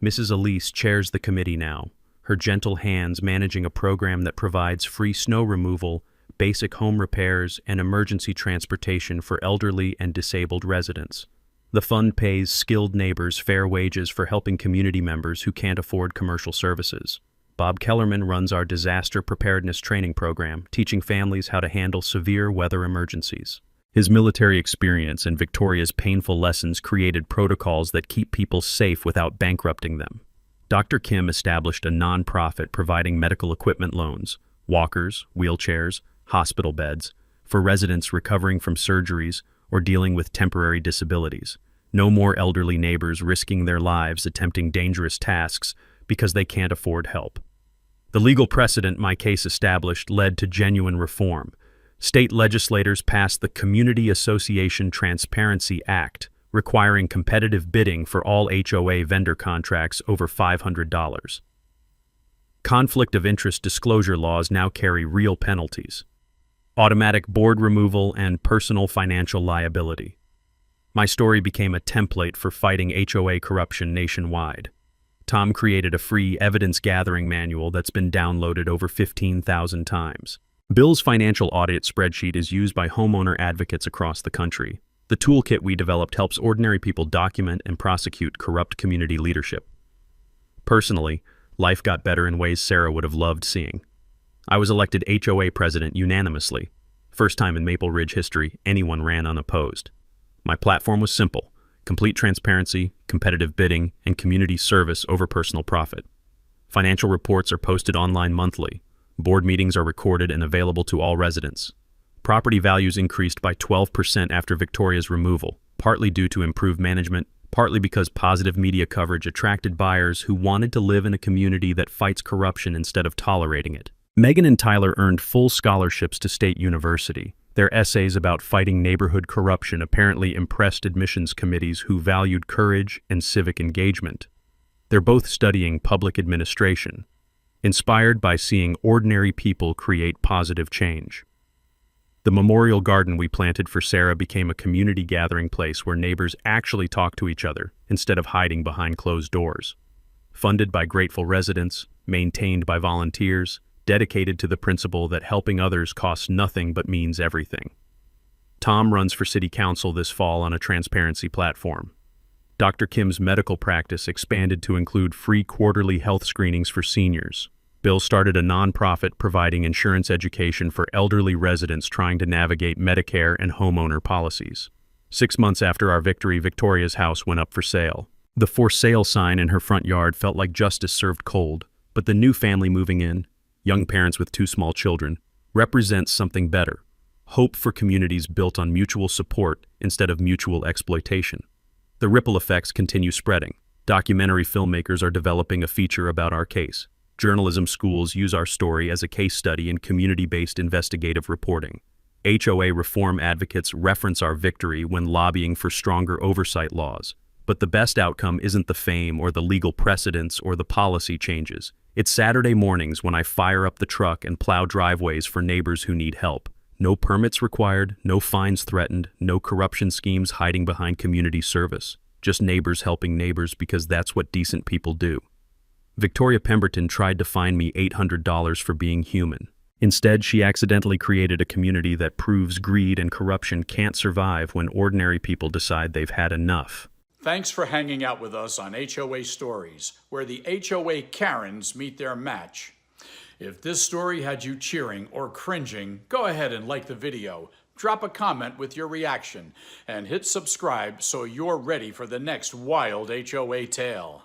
Mrs. Elise chairs the committee now, her gentle hands managing a program that provides free snow removal, basic home repairs, and emergency transportation for elderly and disabled residents. The fund pays skilled neighbors fair wages for helping community members who can't afford commercial services. Bob Kellerman runs our disaster preparedness training program, teaching families how to handle severe weather emergencies. His military experience and Victoria's painful lessons created protocols that keep people safe without bankrupting them. Dr. Kim established a nonprofit providing medical equipment loans, walkers, wheelchairs, hospital beds, for residents recovering from surgeries or dealing with temporary disabilities. No more elderly neighbors risking their lives attempting dangerous tasks because they can't afford help. The legal precedent my case established led to genuine reform. State legislators passed the Community Association Transparency Act, requiring competitive bidding for all HOA vendor contracts over $500. Conflict of interest disclosure laws now carry real penalties. Automatic board removal and personal financial liability. My story became a template for fighting HOA corruption nationwide. Tom created a free evidence-gathering manual that's been downloaded over 15,000 times. Bill's financial audit spreadsheet is used by homeowner advocates across the country. The toolkit we developed helps ordinary people document and prosecute corrupt community leadership. Personally, life got better in ways Sarah would have loved seeing. I was elected HOA president unanimously. First time in Maple Ridge history anyone ran unopposed. My platform was simple: complete transparency, competitive bidding, and community service over personal profit. Financial reports are posted online monthly. Board meetings are recorded and available to all residents. Property values increased by 12% after Victoria's removal, partly due to improved management, partly because positive media coverage attracted buyers who wanted to live in a community that fights corruption instead of tolerating it. Megan and Tyler earned full scholarships to State University. Their essays about fighting neighborhood corruption apparently impressed admissions committees who valued courage and civic engagement. They're both studying public administration, inspired by seeing ordinary people create positive change. The memorial garden we planted for Sarah became a community gathering place where neighbors actually talk to each other instead of hiding behind closed doors. Funded by grateful residents, maintained by volunteers, dedicated to the principle that helping others costs nothing but means everything. Tom runs for city council this fall on a transparency platform. Dr. Kim's medical practice expanded to include free quarterly health screenings for seniors. Bill started a nonprofit providing insurance education for elderly residents trying to navigate Medicare and homeowner policies. 6 months after our victory, Victoria's house went up for sale. The for sale sign in her front yard felt like justice served cold, but the new family moving in, young parents with 2 small children, represents something better: hope for communities built on mutual support instead of mutual exploitation. The ripple effects continue spreading. Documentary filmmakers are developing a feature about our case. Journalism schools use our story as a case study in community-based investigative reporting. HOA reform advocates reference our victory when lobbying for stronger oversight laws. But the best outcome isn't the fame or the legal precedents or the policy changes. It's Saturday mornings when I fire up the truck and plow driveways for neighbors who need help. No permits required, no fines threatened, no corruption schemes hiding behind community service. Just neighbors helping neighbors because that's what decent people do. Victoria Pemberton tried to fine me $800 for being human. Instead, she accidentally created a community that proves greed and corruption can't survive when ordinary people decide they've had enough. Thanks for hanging out with us on HOA Stories, where the HOA Karens meet their match. If this story had you cheering or cringing, go ahead and like the video, drop a comment with your reaction, and hit subscribe so you're ready for the next wild HOA tale.